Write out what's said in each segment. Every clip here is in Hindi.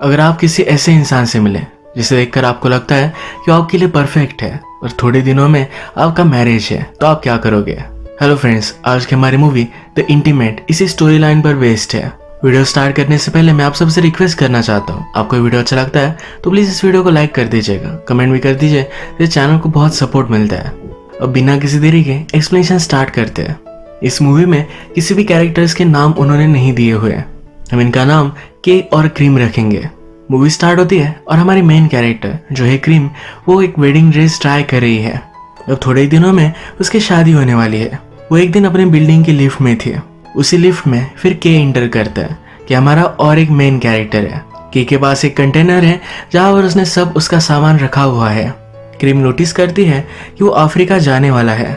अगर आप किसी ऐसे इंसान से मिले जिसे देखकर आपको लगता है कि वो आपके लिए परफेक्ट है और थोड़े दिनों में आपका मैरिज है, तो आप क्या करोगे? हेलो फ्रेंड्स, आज की हमारी मूवी द इंटीमेट इसी स्टोरी लाइन पर बेस्ड है। वीडियो स्टार्ट करने से पहले मैं आप सबसे रिक्वेस्ट करना चाहता हूँ, आपको वीडियो अच्छा लगता है तो प्लीज इस वीडियो को लाइक कर दीजिएगा, कमेंट भी कर दीजिए, इस चैनल को बहुत सपोर्ट मिलता है। अब बिना किसी देरी के एक्सप्लेनेशन स्टार्ट करते हैं। इस मूवी में किसी भी कैरेक्टर्स के नाम उन्होंने नहीं दिए हुए, हम इनका नाम के और क्रीम रखेंगे। मूवी स्टार्ट होती है और हमारी मेन कैरेक्टर जो है क्रीम, वो एक वेडिंग ड्रेस ट्राई कर रही है। अब थोड़े ही दिनों में उसकी शादी होने वाली है। वो एक दिन अपने बिल्डिंग की लिफ्ट में थी। उसी लिफ्ट में फिर के इंटर करता है कि हमारा और एक मेन कैरेक्टर है। के पास एक कंटेनर है जहाँ पर उसने सब उसका सामान रखा हुआ है। क्रीम नोटिस करती है कि वो अफ्रीका जाने वाला है।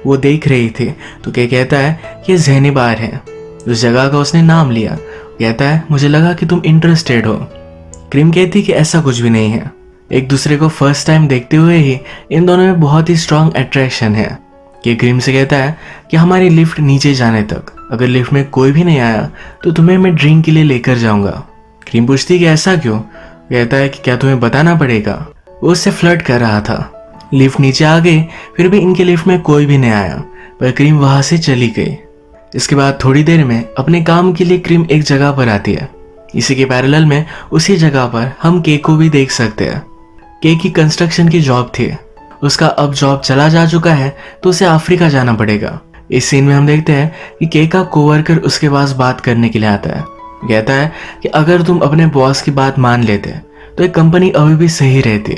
वो देख रही थी तो के कहता है कि ज़ैनिबार है। उस जगह का उसने नाम लिया। कहता है मुझे लगा कि तुम इंटरेस्टेड हो। क्रीम कहती कि ऐसा कुछ भी नहीं है। एक दूसरे को फर्स्ट टाइम देखते हुए ही इन दोनों में बहुत ही स्ट्रांग अट्रैक्शन है। कि क्रीम से कहता है कि हमारी लिफ्ट नीचे जाने तक अगर लिफ्ट में कोई भी नहीं आया तो तुम्हें मैं ड्रिंक के लिए लेकर जाऊंगा। क्रीम पूछती कि ऐसा क्यों? कहता है कि क्या तुम्हें बताना पड़ेगा? वो उससे फ्लर्ट कर रहा था। लिफ्ट नीचे आ गई, फिर भी इनके लिफ्ट में कोई भी नहीं आया, पर क्रीम वहां से चली गई। इसके बाद थोड़ी देर में अपने काम के लिए क्रीम एक जगह पर आती है। इसी के पैरेलल में उसी जगह पर हम के को भी देख सकते हैं। के की कंस्ट्रक्शन की जॉब थी, उसका अब जॉब चला जा चुका है तो उसे अफ्रीका जाना पड़ेगा। इस सीन में हम देखते हैं कि के का कोवर्कर उसके पास बात करने के लिए आता है। कहता है कि अगर तुम अपने बॉस की बात मान लेते तो एक कंपनी अभी भी सही रहती।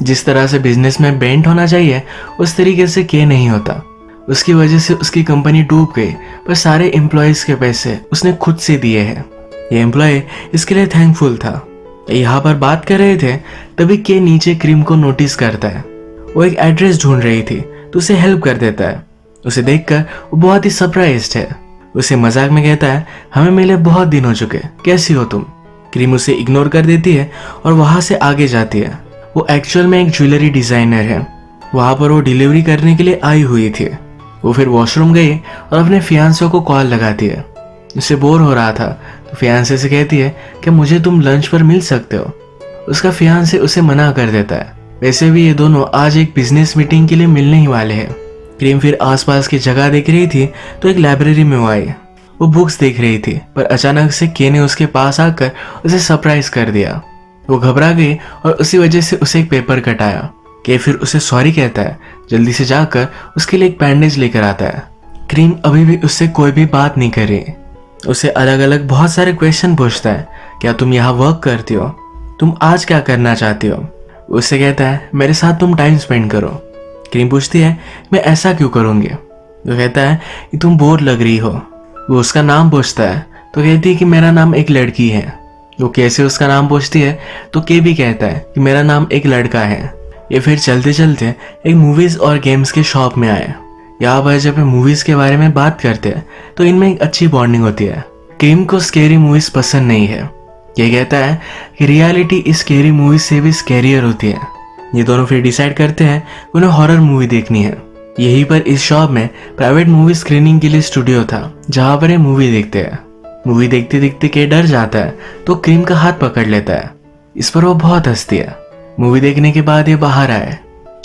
जिस तरह से बिजनेस में बेंट होना चाहिए उस तरीके से के नहीं होता। उसकी वजह से उसकी कंपनी डूब गई, पर सारे एम्प्लॉयज के पैसे उसने खुद से दिए हैं। ये एम्प्लॉय इसके लिए थैंकफुल था। यहाँ पर बात कर रहे थे तभी के नीचे क्रीम को नोटिस करता है। वो एक एड्रेस ढूंढ रही थी तो उसे हेल्प कर देता है। उसे देखकर वो बहुत ही सरप्राइज्ड है। उसे मजाक में कहता है हमें मिले बहुत दिन हो चुके, कैसी हो तुम? क्रीम उसे इग्नोर कर देती है और वहां से आगे जाती है। वो एक्चुअल में एक ज्वेलरी डिजाइनर है। वहां पर वो डिलीवरी करने के लिए आई हुई थी। वो फिर वॉशरूम गई और अपने फियांसे को कॉल लगाती है। उसे बोर हो रहा था तो फियांसे से कहती है कि मुझे तुम लंच पर मिल सकते हो। उसका फियांसे उसे मना कर देता है। वैसे भी ये दोनों आज एक बिजनेस मीटिंग के लिए मिलने ही वाले हैं। क्रीम फिर आसपास की जगह देख रही थी तो एक लाइब्रेरी में वो आई। वो बुक्स देख रही थी, पर अचानक से के ने उसके पास आकर उसे सरप्राइज कर दिया। वो घबरा गई और उसी वजह से उसे एक पेपर कटाया। के फिर उसे सॉरी कहता है, जल्दी से जाकर उसके लिए एक बैंडेज लेकर आता है। क्रीम अभी भी उससे कोई भी बात नहीं कर रही। उसे अलग अलग बहुत सारे क्वेश्चन पूछता है। क्या तुम यहाँ वर्क करती हो? तुम आज क्या करना चाहती हो? उससे कहता है मेरे साथ तुम टाइम स्पेंड करो। क्रीम पूछती है मैं ऐसा क्यों करूँगी? वो कहता है कि तुम बोर लग रही हो। वो उसका नाम पूछता है तो कहती है कि मेरा नाम एक लड़की है। वो कैसे उसका नाम पूछती है तो के भी कहता है कि मेरा नाम एक लड़का है। ये फिर चलते चलते एक मूवीज और गेम्स के शॉप में आए। यहाँ पर जब मूवीज के बारे में बात करते हैं तो इनमें एक अच्छी बॉन्डिंग होती है। क्रीम को स्केरी मूवीज पसंद नहीं है। ये कहता है कि रियलिटी इस स्केरी मूवी से भी स्केरियर होती है। ये दोनों फिर डिसाइड करते हैं उन्हें हॉरर मूवी देखनी है। यहीं पर इस शॉप में प्राइवेट मूवी स्क्रीनिंग के लिए स्टूडियो था जहाँ पर ये मूवी देखते हैं। मूवी देखते देखते के डर जाता है तो क्रीम का हाथ पकड़ लेता है। इस पर वो बहुत हंसती है। मूवी देखने के बाद ये बाहर आए।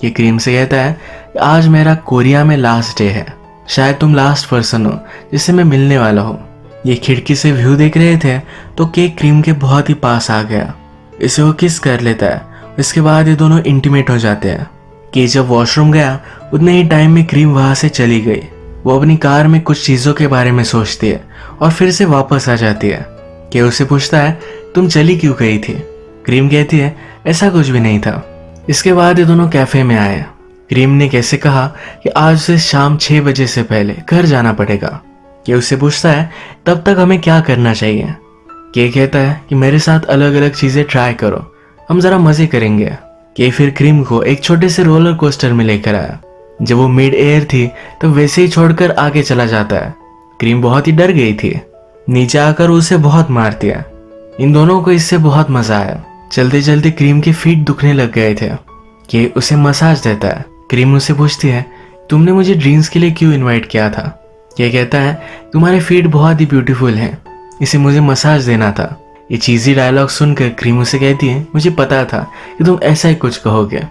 ये क्रीम से कहता है कि आज मेरा कोरिया में लास्ट डे है, शायद तुम लास्ट पर्सन हो जिससे मैं मिलने वाला हूँ। ये खिड़की से व्यू देख रहे थे तो के क्रीम के बहुत ही पास आ गया। इसे वो किस कर लेता है। इसके बाद ये दोनों इंटीमेट हो जाते हैं। के जब वॉशरूम गया उतने ही टाइम में क्रीम वहां से चली गई। वो अपनी कार में कुछ चीजों के बारे में सोचती है और फिर से वापस आ जाती है। के उसे पूछता है तुम चली क्यों गई थी? क्रीम कहती है ऐसा कुछ भी नहीं था। इसके बाद ये दोनों कैफे में आए। क्रीम ने कैसे कहा कि आज से शाम 6 बजे से पहले घर जाना पड़ेगा। के उससे पूछता है तब तक हमें क्या करना चाहिए? के कहता है कि मेरे साथ अलग अलग चीजें ट्राई करो, हम जरा मजे करेंगे। के फिर क्रीम को एक छोटे से रोलर कोस्टर में लेकर आया। जब वो मिड एयर थी तो वैसे ही छोड़कर आगे चला जाता है। क्रीम बहुत ही डर गई थी। नीचे आकर उसे बहुत मारती है। इन दोनों को इससे बहुत मजा आया। चलते चलते क्रीम के फीट दुखने लग गए थे। के उसे मसाज देता है। क्रीम उसे पूछती है तुमने मुझे ड्रीम्स के लिए क्यों इनवाइट किया था? ये कहता है तुम्हारे फीट बहुत ही ब्यूटीफुल हैं, इसे मुझे मसाज देना था। ये चीज़ी डायलॉग सुनकर क्रीम उसे कहती है, मुझे पता था कि तुम ऐसा ही कुछ कहोगे।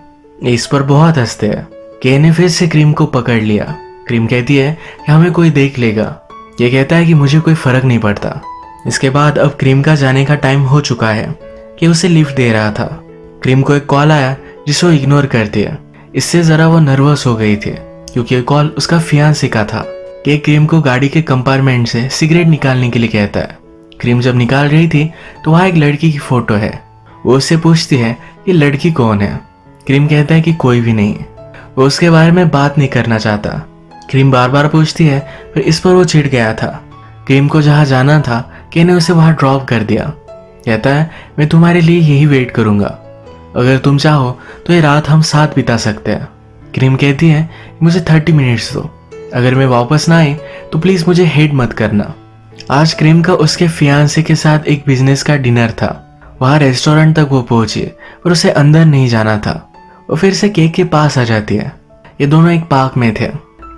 इस पर बहुत हंसते हैं। के ने फिर से क्रीम को पकड़ लिया। क्रीम कहती है कि हमें कोई देख लेगा। ये कहता है कि मुझे कोई फर्क नहीं पड़ता। इसके बाद अब क्रीम का जाने का टाइम हो चुका है कि उसे लिफ्ट दे रहा था। क्रीम को एक कॉल आया जिसे वो इग्नोर कर दिया। इससे ज़रा वो नर्वस हो गई थी क्योंकि ये कॉल उसका फियांसे का था कि क्रीम को गाड़ी के कंपार्टमेंट से सिगरेट निकालने के लिए कहता है। क्रीम जब निकाल रही थी तो वहाँ एक लड़की की फोटो है। वो उससे पूछती है कि लड़की कौन है। क्रीम कहता है कि कोई भी नहीं। वो उसके बारे में बात नहीं करना चाहता। क्रीम बार बार पूछती है, फिर इस पर वो चिढ़ गया था। क्रीम को जहाँ जाना था के ने उसे वहाँ ड्रॉप कर दिया। कहता है मैं तुम्हारे लिए यही वेट करूँगा, अगर तुम चाहो तो ये रात हम साथ बिता सकते हैं। क्रीम कहती है मुझे 30 मिनट्स दो, अगर मैं वापस ना आई तो प्लीज़ मुझे हेट मत करना। आज क्रीम का उसके फियांसे के साथ एक बिजनेस का डिनर था। वहाँ रेस्टोरेंट तक वो पहुंची पर उसे अंदर नहीं जाना था। वो फिर से केक के पास आ जाती है। ये दोनों एक पार्क में थे।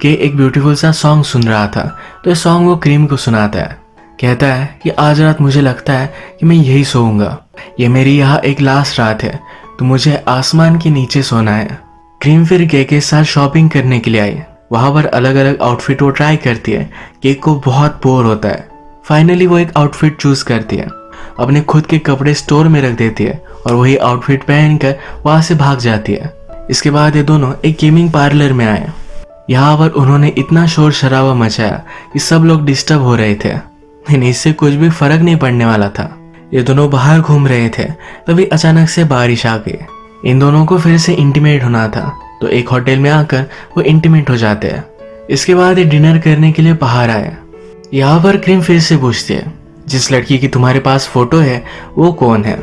के एक ब्यूटीफुल सा सॉन्ग सुन रहा था तो ये सॉन्ग वो क्रीम को सुनाता है। कहता है कि आज रात मुझे लगता है कि मैं यही सोऊंगा। ये मेरी यहाँ एक लास्ट रात है तो मुझे आसमान के नीचे सोना है। क्रीम फिर के साथ शॉपिंग करने के लिए आई। वहाँ पर अलग अलग आउटफिट वो ट्राई करती है। केक को बहुत बोर होता है। फाइनली वो एक आउटफिट चूज करती है, अपने खुद के कपड़े स्टोर में रख देती है और वही आउटफिट पहनकर वहाँ से भाग जाती है। इसके बाद ये दोनों एक गेमिंग पार्लर में आए। यहाँ पर उन्होंने इतना शोर शराबा मचाया कि सब लोग डिस्टर्ब हो रहे थे, लेकिन इससे कुछ भी फर्क नहीं पड़ने वाला था। ये दोनों बाहर घूम रहे थे तभी अचानक से बारिश आ गई। इन दोनों को फिर से इंटीमेट होना था तो एक होटल में आकर वो इंटीमेट हो जाते हैं। इसके बाद ये डिनर करने के लिए बाहर आए। यहाँ पर क्रीम फिर से पूछती है जिस लड़की की तुम्हारे पास फोटो है वो कौन है।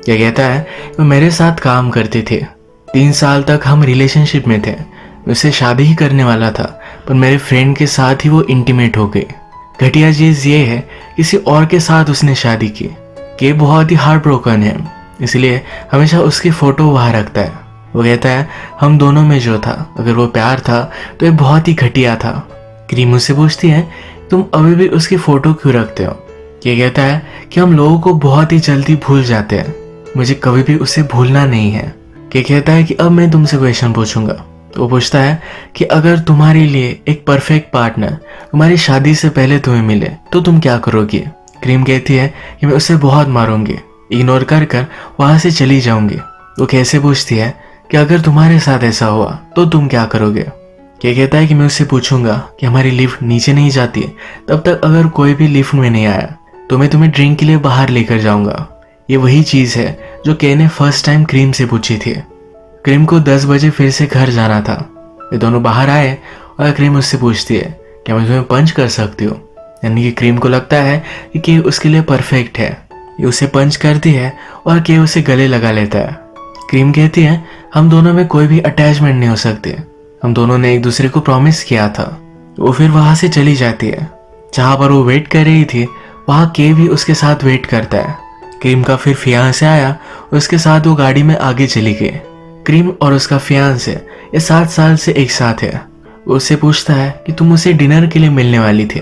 यह कहता है वो मेरे साथ काम करती थी, 3 साल तक हम रिलेशनशिप में थे। मैं उससे शादी ही करने वाला था पर मेरे फ्रेंड के साथ ही वो इंटीमेट हो गई। घटिया चीज़ ये है किसी और के साथ उसने शादी की। के बहुत ही हार्ट ब्रोकन है, इसलिए हमेशा उसकी फ़ोटो वहाँ रखता है। वो कहता है हम दोनों में जो था, अगर वो प्यार था तो ये बहुत ही घटिया था। क्रीम उससे पूछती है तुम अभी भी उसकी फ़ोटो क्यों रखते हो। ये कहता है कि हम लोगों को बहुत ही जल्दी भूल जाते हैं, मुझे कभी भी उसे भूलना नहीं है। के कहता है कि अब मैं तुमसे क्वेश्चन पूछूंगा। तो वो पूछता है कि अगर तुम्हारे लिए एक परफेक्ट पार्टनर तुम्हारी शादी से पहले तुम्हें मिले तो तुम क्या करोगी। क्रीम कहती है कि मैं उसे बहुत मारूंगी, इग्नोर कर कर वहाँ से चली जाऊंगी। वो कैसे पूछती है कि अगर तुम्हारे साथ ऐसा हुआ तो तुम क्या करोगे। क्या कहता है कि मैं उससे पूछूंगा कि हमारी लिफ्ट नीचे नहीं जाती तब तक अगर कोई भी लिफ्ट में नहीं आया तो मैं तुम्हें ड्रिंक के लिए बाहर लेकर जाऊंगा। ये वही चीज़ है जो के ने फर्स्ट टाइम क्रीम से पूछी थी। क्रीम को 10 बजे फिर से घर जाना था। ये दोनों बाहर आए और क्रीम उससे पूछती है क्या मैं तुम्हें पंच कर सकती हूँ। यानी कि क्रीम को लगता है कि के उसके लिए परफेक्ट है। ये उसे पंच करती है और के उसे गले लगा लेता है। क्रीम कहती है हम दोनों में कोई भी अटैचमेंट नहीं हो सकती, हम दोनों ने एक दूसरे को प्रॉमिस किया था। वो फिर वहाँ से चली जाती है। जहाँ पर वो वेट कर रही थी वहाँ के भी उसके साथ वेट करता है। क्रीम का फिर फियांसे आया और उसके साथ वो गाड़ी में आगे चली गई। क्रीम और उसका फियांसे ये 7 साल से एक साथ है। वो उससे पूछता है कि तुम उसे डिनर के लिए मिलने वाली थी,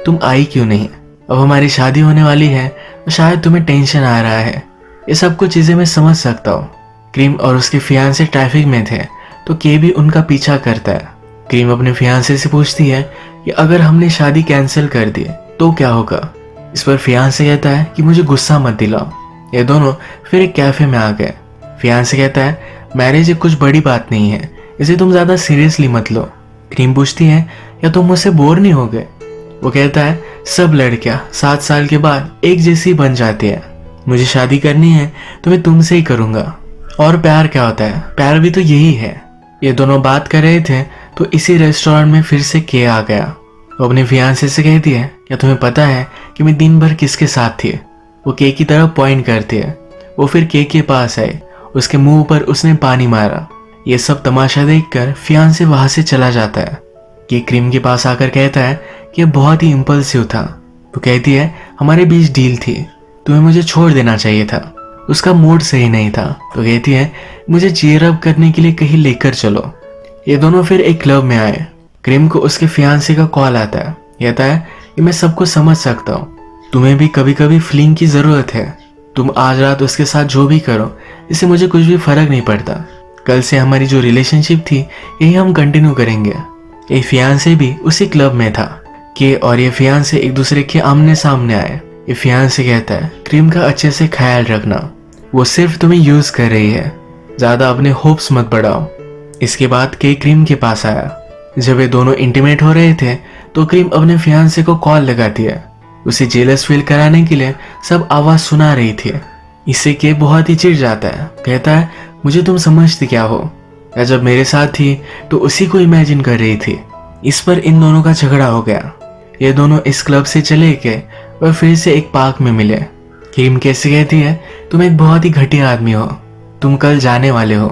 तुम आई क्यों नहीं। अब हमारी शादी होने वाली है तो शायद तुम्हें टेंशन आ रहा है। ये सब कुछ चीज़ें मैं समझ सकता हूँ। क्रीम और उसके फियांसे ट्रैफिक में थे तो के भी उनका पीछा करता है। क्रीम अपने फियांसे से पूछती है कि अगर हमने शादी कैंसिल कर दी तो क्या होगा। इस पर फियांसे कहता है कि मुझे गुस्सा मत दिलाओ। ये दोनों फिर एक कैफे में आ गए। फियांसे कहता है मैरिज एक कुछ बड़ी बात नहीं है, इसे तुम ज़्यादा सीरियसली मत लो। क्रीम पूछती है या तुम मुझसे बोर नहीं हो गए। वो कहता है सब लड़कियां 7 साल के बाद एक जैसी बन जाती है, मुझे शादी करनी है तो मैं तुमसे ही करूँगा। और प्यार क्या होता है, प्यार भी तो यही है। ये दोनों बात कर रहे थे तो इसी रेस्टोरेंट में फिर से के आ गया। वो अपने फियांसे से कहती है क्या तुम्हें पता है कि मैं दिन भर किसके साथ थी। वो के की तरफ पॉइंट करती है। वो फिर के पास आए, उसके मुंह पर उसने पानी मारा। ये सब तमाशा देखकर फियांसे वहां से चला जाता है। कि क्रीम के पास आकर कहता है कि यह बहुत ही इम्पल्सिव था। वो कहती है हमारे बीच डील थी, तुम्हें मुझे छोड़ देना चाहिए था, उसका मूड सही नहीं था। तो कहती है मुझे चीयर अप करने के लिए कहीं लेकर चलो। ये दोनों फिर एक क्लब में आए। क्रीम को उसके फियांसे का कॉल आता है। कहता है कि मैं सबको समझ सकता हूँ, तुम्हें भी कभी कभी फीलिंग की ज़रूरत है, तुम आज रात उसके साथ जो भी करो, इससे मुझे कुछ भी फर्क नहीं पड़ता। कल से हमारी जो रिलेशनशिप थी यही हम कंटिन्यू करेंगे। ये फियांसे भी उसी क्लब में था कि और ये फियांसे एक दूसरे के आमने सामने आए। ये फियांसे कहता है क्रीम का अच्छे से ख्याल रखना, वो सिर्फ तुम्हें यूज कर रही है, ज्यादा अपने होप्स मत बढ़ाओ। इसके बाद के क्रीम के पास आया। जब ये दोनों इंटीमेट हो रहे थे तो क्रीम अपने फियांसे को कॉल लगाती है, उसे जेलस फील कराने के लिए सब आवाज सुना रही थी। इससे के बहुत ही चिढ़ जाता है, कहता है मुझे तुम समझती क्या हो, या जब मेरे साथ थी तो उसी को इमेजिन कर रही थी। इस पर इन दोनों का झगड़ा हो गया। ये दोनों इस क्लब से चले गए और फिर से एक पार्क में मिले। क्रीम कैसे कहती है तुम एक बहुत ही घटिया आदमी हो, तुम कल जाने वाले हो।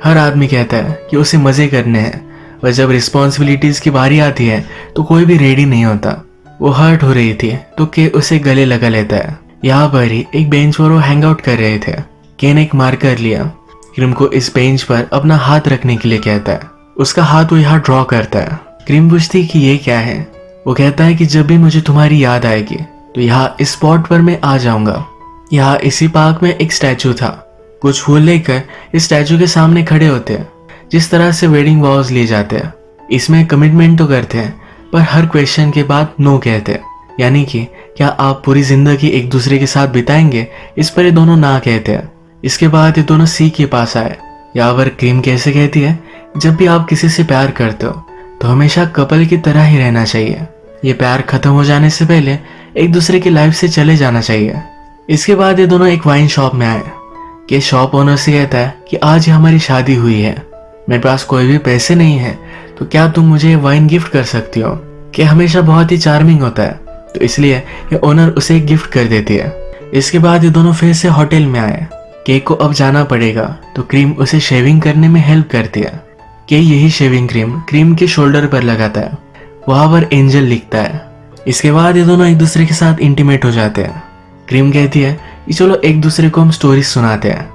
हर आदमी कहता है कि उसे मजे करने हैं, और जब रिस्पॉन्सिबिलिटीज की बारी आती है तो कोई भी रेडी नहीं होता। वो हर्ट हो रही थी तो के उसे गले लगा लेता है। यहाँ पर ही एक बेंच पर वो हैंग आउट कर रहे थे। के ने एक मार्कर लिया, क्रीम को इस बेंच पर अपना हाथ रखने के लिए कहता है। उसका हाथ वो यहाँ ड्रॉ करता है। क्रीम पूछती कि ये क्या है। वो कहता है कि जब भी मुझे तुम्हारी याद आएगी तो यहाँ इस स्पॉट पर मैं आ जाऊंगा। यहाँ इसी पार्क में एक स्टैचू था। कुछ फूल लेकर इस स्टैचू के सामने खड़े होते हैं। जिस तरह से वेडिंग वॉज लिए जाते हैं, इसमें कमिटमेंट तो करते हैं पर हर क्वेश्चन के बाद नो कहते हैं, यानी कि क्या आप पूरी जिंदगी एक दूसरे के साथ बिताएंगे, इस पर ये दोनों ना कहते हैं। इसके बाद ये दोनों सी के पास आए। यहाँ पर क्रीम कैसे कहती है जब भी आप किसी से प्यार करते हो तो हमेशा कपल की तरह ही रहना चाहिए, ये प्यार खत्म हो जाने से पहले एक दूसरे की लाइफ से चले जाना चाहिए। इसके बाद ये दोनों एक वाइन शॉप में आए। कि शॉप ओनर से कहता है कि आज ही हमारी शादी हुई है, मेरे पास कोई भी पैसे नहीं है, तो क्या तुम मुझे वाइन गिफ्ट कर सकती हो। कि हमेशा बहुत ही चार्मिंग होता है तो इसलिए ये ओनर उसे एक गिफ्ट कर देती है। इसके बाद ये दोनों फिर से होटल में आए। केक को अब जाना पड़ेगा तो क्रीम उसे शेविंग करने में हेल्प करती है। कि यही शेविंग क्रीम के शोल्डर पर लगाता है। वहां पर एंजल लिखता है। इसके बाद ये दोनों एक दूसरे के साथ इंटीमेट हो जाते हैं। क्रीम कहती है कि चलो एक दूसरे को हम स्टोरी सुनाते हैं।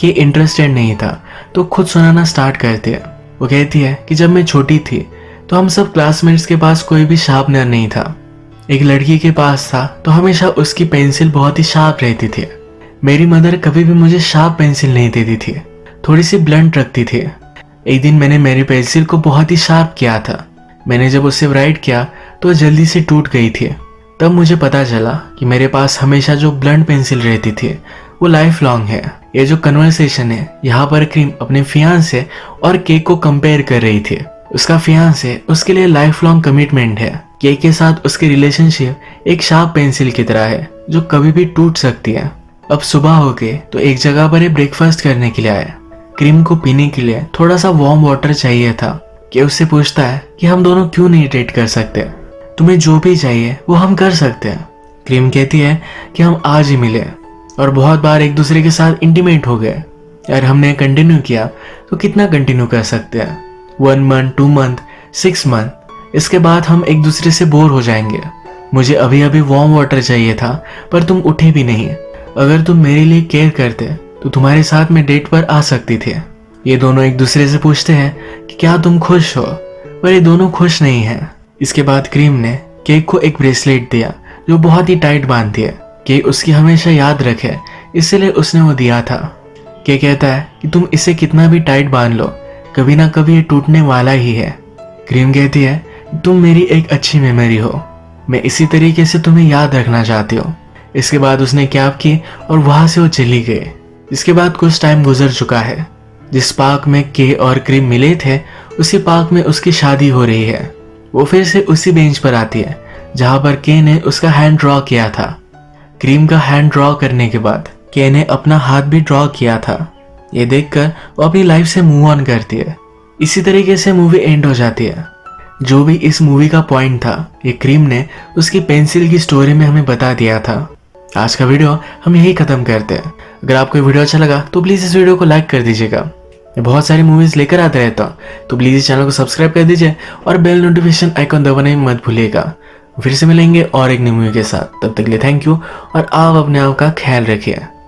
कि इंटरेस्टेड नहीं था तो खुद सुनाना स्टार्ट करती है। वो कहती है कि जब मैं छोटी थी तो हम सब क्लासमेट्स के पास कोई भी शार्पनर नहीं था। एक लड़की के पास था तो हमेशा उसकी पेंसिल बहुत ही शार्प रहती थी। मेरी मदर कभी भी मुझे शार्प पेंसिल नहीं देती थी, थोड़ी सी ब्लंट रखती थी। एक दिन मैंने मेरी पेंसिल को बहुत ही शार्प किया था। मैंने जब उससे राइट किया तो जल्दी से टूट गई थी। तब मुझे पता चला कि मेरे पास हमेशा जो ब्लंट पेंसिल रहती थी वो लाइफ लॉन्ग है। ये जो कन्वर्सेशन है, यहाँ पर क्रीम अपने फियांसे और केक को कंपेयर कर रही थी। उसका फियांसे उसके लिए लाइफ लॉन्ग कमिटमेंट है। केक के साथ उसकी रिलेशनशिप एक शार्प पेंसिल की तरह है जो कभी भी टूट सकती है। अब सुबह हो गई तो एक जगह पर ब्रेकफास्ट करने के लिए आए। क्रीम को पीने के लिए थोड़ा सा वार्म वाटर चाहिए था। कि उससे पूछता है कि हम दोनों क्यों नहीं डेट कर सकते, तुम्हें जो भी चाहिए वो हम कर सकते हैं। क्रीम कहती है कि हम आज ही मिले और बहुत बार एक दूसरे के साथ इंटीमेट हो गए, और हमने कंटिन्यू किया तो कितना कंटिन्यू कर सकते हैं, 1 मंथ, 2 मंथ, 6 मंथ। इसके बाद हम एक दूसरे से बोर हो जाएंगे। मुझे अभी अभी वार्म वाटर चाहिए था पर तुम उठे भी नहीं। अगर तुम मेरे लिए केयर करते तो तुम्हारे साथ मैं डेट पर आ सकती थी। ये दोनों एक दूसरे से पूछते हैं कि क्या तुम खुश हो, पर ये दोनों खुश नहीं हैं। इसके बाद क्रीम ने केक को एक ब्रेसलेट दिया जो बहुत ही टाइट बांधती है कि उसकी हमेशा याद रखे, इसलिए उसने वो दिया था। के कहता है कि तुम इसे कितना भी टाइट बांध लो, कभी ना कभी ये टूटने वाला ही है। क्रीम कहती है तुम मेरी एक अच्छी मेमोरी हो, मैं इसी तरीके से तुम्हें याद रखना चाहती हूँ। इसके बाद उसने कैब की और वहां से वो चली गई। इसके बाद कुछ टाइम गुजर चुका है। जिस पार्क में के और क्रीम मिले थे उसी पार्क में उसकी शादी हो रही है। वो फिर से उसी बेंच पर आती है जहां पर के ने उसका हैंड ड्रॉ किया था। क्रीम का हैंड ड्रॉ करने के बाद के ने अपना हाथ भी ड्रॉ किया था। ये देखकर वो अपनी लाइफ से मूव ऑन करती है। इसी तरीके से मूवी एंड हो जाती है। जो भी इस मूवी का पॉइंट था ये क्रीम ने उसकी पेंसिल की स्टोरी में हमें बता दिया था। आज का वीडियो हम यही खत्म करते हैं। अगर आपको वीडियो अच्छा लगा तो प्लीज इस वीडियो को लाइक कर दीजिएगा। मैं बहुत सारी मूवीज लेकर आता रहता हूँ, तो प्लीज इस चैनल को सब्सक्राइब कर दीजिए और बेल नोटिफिकेशन आइकॉन दबाना मत भूलिएगा। फिर से मिलेंगे और एक नई मूवी के साथ, तब तक के लिए थैंक यू और आप अपने आप का ख्याल रखिए।